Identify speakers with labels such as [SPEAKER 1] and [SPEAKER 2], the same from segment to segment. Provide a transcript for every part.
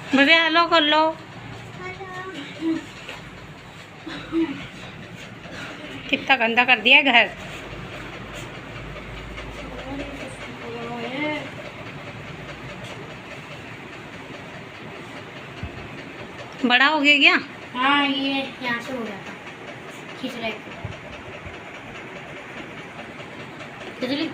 [SPEAKER 1] भैया हेलो कर लो। कितना गंदा कर दिया घर। बड़ा हो गया क्या?
[SPEAKER 2] हाँ, ये यहाँ से हो गया था, खींच रहे खिचड़ी।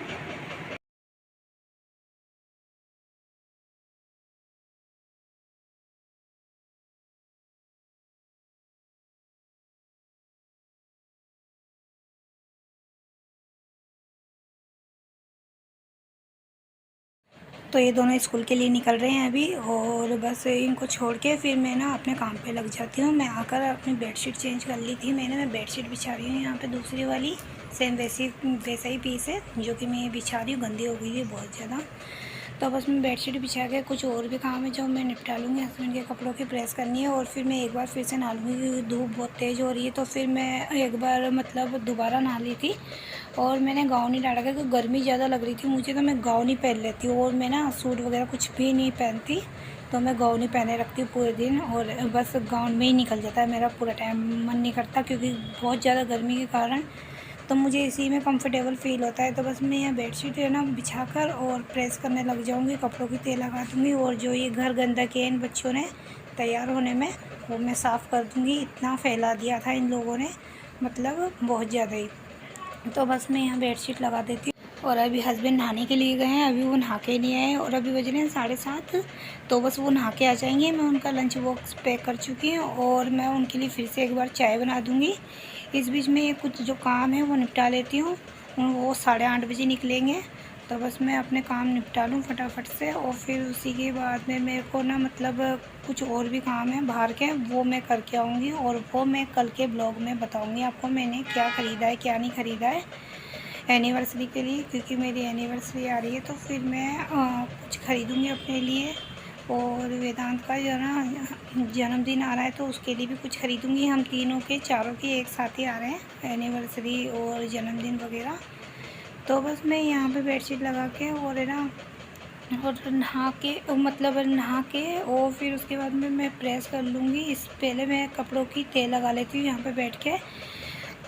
[SPEAKER 3] तो ये दोनों स्कूल के लिए निकल रहे हैं अभी, और बस इनको छोड़ के फिर मैं ना अपने काम पे लग जाती हूँ। मैं आकर अपनी बेडशीट चेंज कर ली थी मैं बेडशीट बिछा रही हूँ यहाँ पे दूसरी वाली, सेम वैसा ही पीस है जो कि मैं बिछा रही हूँ। गंदी हो गई थी बहुत ज़्यादा। तो बस मैं बेडशीट बिछा के कुछ और भी काम है जो मैं निपटा लूँगी। हस्बैंड के कपड़ों की प्रेस करनी है और फिर मैं एक बार फिर से नहा लूँगी क्योंकि धूप बहुत तेज़ हो रही है। तो फिर मैं एक बार मतलब दोबारा नहा ली थी और मैंने गाउन ही डाला क्योंकि गर्मी ज़्यादा लग रही थी मुझे, तो मैं गाउन ही पहन लेती हूँ। और मैं ना सूट वगैरह कुछ भी नहीं पहनती, तो मैं गाउन ही पहने रखती हूँ पूरे दिन, और बस गाउन में ही निकल जाता है मेरा पूरा टाइम। मन नहीं करता क्योंकि बहुत ज़्यादा गर्मी के कारण, तो मुझे इसी में कंफर्टेबल फ़ील होता है। तो बस मैं यहाँ बेडशीट है ना बिछाकर और प्रेस करने लग जाऊँगी, कपड़ों की तह लगा दूँगी, और जो ये घर गंदा किया इन बच्चों ने तैयार होने में वो मैं साफ़ कर दूँगी। इतना फैला दिया था इन लोगों ने, मतलब बहुत ज़्यादा ही। तो बस मैं यहाँ बेडशीट लगा देती हूँ। और अभी हस्बैंड नहाने के लिए गए हैं, अभी वो नहा के नहीं आए और अभी बज रहे हैं 7:30। तो बस वो नहा के आ जाएंगे। मैं उनका लंच बॉक्स पैक कर चुकी हूँ और मैं उनके लिए फिर से एक बार चाय बना दूँगी। इस बीच में कुछ जो काम है वो निपटा लेती हूँ। वो 8:30 बजे निकलेंगे, तो बस मैं अपने काम निपटा लूँ फटाफट से, और फिर उसी के बाद में मेरे को ना मतलब कुछ और भी काम है बाहर के, वो मैं करके आऊँगी और वो मैं कल के ब्लॉग में बताऊँगी आपको मैंने क्या ख़रीदा है क्या नहीं ख़रीदा है एनिवर्सरी के लिए, क्योंकि मेरी एनिवर्सरी आ रही है। तो फिर मैं कुछ ख़रीदूँगी अपने लिए, और वेदांत का जो ना जन्मदिन आ रहा है तो उसके लिए भी कुछ ख़रीदूँगी। हम तीनों के चारों के एक साथ ही आ रहे हैं, एनिवर्सरी और जन्मदिन वगैरह। तो बस मैं यहाँ पे बेडशीट लगा के और है ना, और नहा के मतलब नहा के और फिर उसके बाद में मैं प्रेस कर लूँगी। इस पहले मैं कपड़ों की तह लगा लेती हूँ यहाँ पे बैठ के।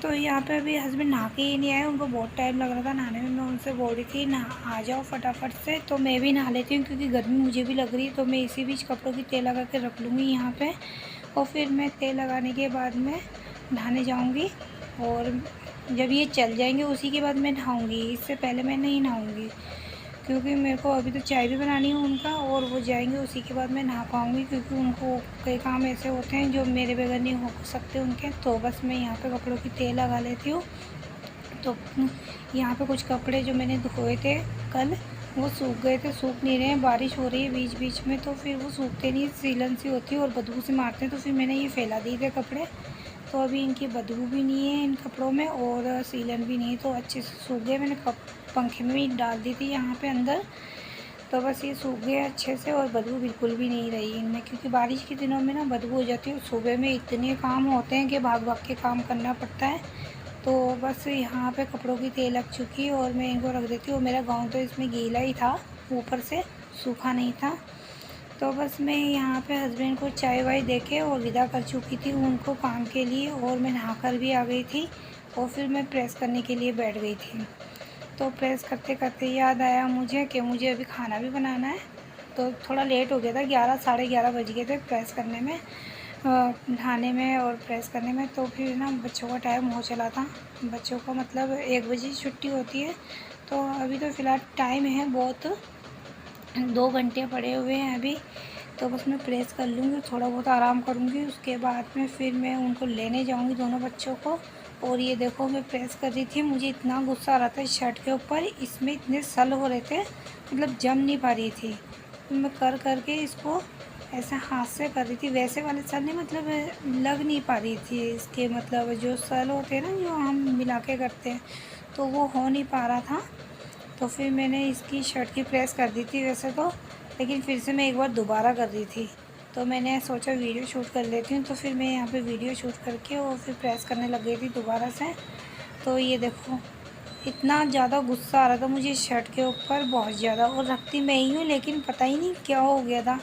[SPEAKER 3] तो यहाँ पे अभी हस्बैंड नहा के ही नहीं आए, उनको बहुत टाइम लग रहा था नहाने में। मैं उनसे बोल रही थी नहा आ जाओ फटाफट से, तो मैं भी नहा लेती हूँ क्योंकि गर्मी मुझे भी लग रही है। तो मैं इसी बीच कपड़ों की तह लगा के रख लूँगी यहाँ पे, और फिर मैं तह लगाने के बाद में नहाने जाऊँगी। और जब ये चल जाएंगे उसी के बाद मैं नहाऊँगी, इससे पहले मैं नहीं नहाऊँगी क्योंकि मेरे को अभी तो चाय भी बनानी है उनका, और वो जाएंगे उसी के बाद मैं नहा पाऊँगी क्योंकि उनको कई काम ऐसे होते हैं जो मेरे बगैर नहीं हो सकते उनके। तो बस मैं यहाँ पे कपड़ों की तह लगा लेती हूँ। तो यहाँ पे कुछ कपड़े जो मैंने धोए थे कल वो सूख गए थे, सूख नहीं रहे हैं, बारिश हो रही है बीच बीच में, तो फिर वो सूखते नहीं, सीलन सी होती है और बदबू से मारते हैं। तो फिर मैंने ये फैला दिए थे कपड़े, तो अभी इनकी बदबू भी नहीं है इन कपड़ों में और सीलन भी नहीं है, तो अच्छे से सूख गए। मैंने पंखे में भी डाल दी थी यहाँ पे अंदर, तो बस ये सूख गए अच्छे से और बदबू बिल्कुल भी नहीं रही इनमें, क्योंकि बारिश के दिनों में ना बदबू हो जाती है। सुबह में इतने काम होते हैं कि भाग भाग के काम करना पड़ता है। तो बस यहाँ पे कपड़ों की तह लग चुकी है और मैं इनको रख देती हूँ। मेरा गाउन तो इसमें गीला ही था, ऊपर से सूखा नहीं था। तो बस मैं यहाँ पे हस्बैंड को चाय वाय देके और विदा कर चुकी थी उनको काम के लिए, और मैं नहाकर भी आ गई थी और फिर मैं प्रेस करने के लिए बैठ गई थी। तो प्रेस करते करते याद आया मुझे कि मुझे अभी खाना भी बनाना है। तो थोड़ा लेट हो गया था, 11 साढ़े 11 बज गए थे प्रेस करने में, नहाने में और प्रेस करने में। तो फिर ना बच्चों का टाइम हो चला था, बच्चों को मतलब 1 बजे छुट्टी होती है। तो अभी तो फ़िलहाल टाइम है बहुत, 2 घंटे पड़े हुए हैं अभी। तो बस मैं प्रेस कर लूँगी, थोड़ा बहुत आराम करूँगी, उसके बाद में फिर मैं उनको लेने जाऊँगी दोनों बच्चों को। और ये देखो मैं प्रेस कर रही थी, मुझे इतना गुस्सा आ रहा था इस शर्ट के ऊपर, इसमें इतने सल हो रहे थे, मतलब जम नहीं पा रही थी। तो मैं कर करके इसको ऐसे हाथ से कर रही थी, वैसे वाले सल नहीं, मतलब लग नहीं पा रही थी इसके, मतलब जो सल होते हैं ना जो हम मिला के करते हैं, तो वो हो नहीं पा रहा था। तो फिर मैंने इसकी शर्ट की प्रेस कर दी थी वैसे तो, लेकिन फिर से मैं एक बार दोबारा कर रही थी। तो मैंने सोचा वीडियो शूट कर लेती हूँ, तो फिर मैं यहाँ पे वीडियो शूट करके और फिर प्रेस करने लग गई थी दोबारा से। तो ये देखो इतना ज़्यादा गुस्सा आ रहा था मुझे इस शर्ट के ऊपर, बहुत ज़्यादा, और रखती मैं ही हूँ लेकिन पता ही नहीं क्या हो गया था।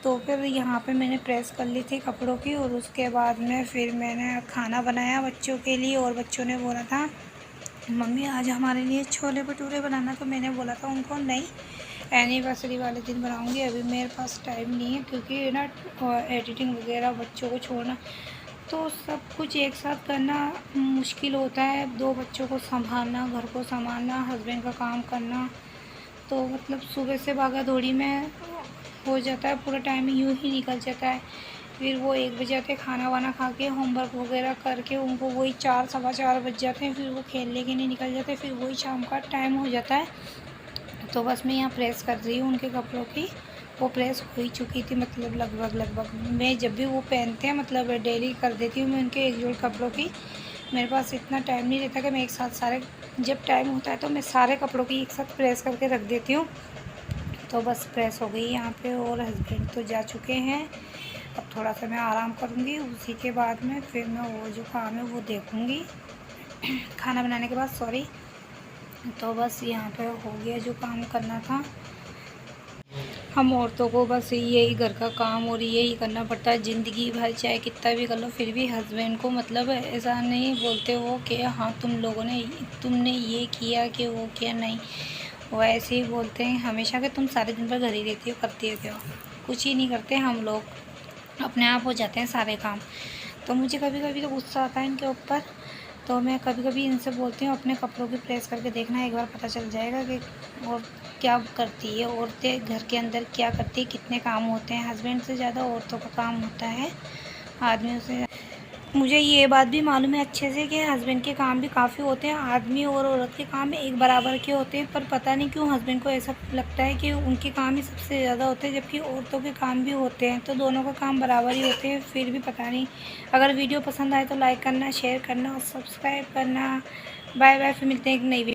[SPEAKER 3] तो फिर यहाँ पे मैंने प्रेस कर ली थी कपड़ों की, और उसके बाद में फिर मैंने खाना बनाया बच्चों के लिए। और बच्चों ने बोला था मम्मी आज हमारे लिए छोले भटूरे बनाना, तो मैंने बोला था उनको नहीं, एनिवर्सरी वाले दिन बनाऊंगी, अभी मेरे पास टाइम नहीं है, क्योंकि ना एडिटिंग वगैरह, बच्चों को छोड़ना, तो सब कुछ एक साथ करना मुश्किल होता है। 2 बच्चों को संभालना, घर को संभालना, हस्बैंड का काम करना, तो मतलब सुबह से भागा दौड़ी में हो जाता है, पूरा टाइम यूँ ही निकल जाता है। फिर वो 1 बजे आते, खाना वाना खा के होमवर्क वगैरह करके उनको वही 4 सवा 4 बज जाते हैं, फिर वो खेलने के लिए निकल जाते हैं, फिर वही शाम का टाइम हो जाता है। तो बस मैं यहाँ प्रेस कर रही हूँ उनके कपड़ों की। वो प्रेस हो ही चुकी थी, मतलब लगभग मैं जब भी वो पहनते हैं मतलब डेली कर देती हूँ मैं उनके एक जोड़ कपड़ों की। मेरे पास इतना टाइम नहीं रहता कि मैं एक साथ सारे, जब टाइम होता है तो मैं सारे कपड़ों की एक साथ प्रेस करके रख देती हूँ। तो बस प्रेस हो गई यहाँ पे, और हस्बैंड तो जा चुके हैं। अब थोड़ा सा मैं आराम करूँगी, उसी के बाद में फिर मैं वो जो काम है वो देखूँगी खाना बनाने के बाद, सॉरी। तो बस यहाँ पे हो गया जो काम करना था। हम औरतों को बस यही घर का काम और यही करना पड़ता है ज़िंदगी भर, चाहे कितना भी कर लो, फिर भी हस्बैंड को मतलब ऐसा नहीं बोलते वो कि हाँ तुमने ये किया कि वो किया, नहीं, वो ऐसे ही बोलते हैं हमेशा कि तुम सारे दिन भर घर ही रहती हो, करती हो क्या, कुछ ही नहीं करते, हम लोग अपने आप हो जाते हैं सारे काम। तो मुझे कभी कभी तो गुस्सा आता है इनके ऊपर, तो मैं कभी कभी इनसे बोलती हूँ अपने कपड़ों की प्रेस करके देखना, एक बार पता चल जाएगा कि और क्या करती है औरतें, घर के अंदर क्या करती है, कितने काम होते हैं। हस्बैंड से ज़्यादा औरतों का काम होता है आदमियों से। मुझे ये बात भी मालूम है अच्छे से कि हस्बैंड के काम भी काफ़ी होते हैं, आदमी और औरत के काम एक बराबर के होते हैं, पर पता नहीं क्यों हस्बैंड को ऐसा लगता है कि उनके काम ही सबसे ज़्यादा होते हैं, जबकि औरतों के काम भी होते हैं, तो दोनों का काम बराबर ही होते हैं, फिर भी पता नहीं। अगर वीडियो पसंद आए तो लाइक करना, शेयर करना और सब्सक्राइब करना। बाय बाय, फिर मिलते हैं एक नई वीडियो।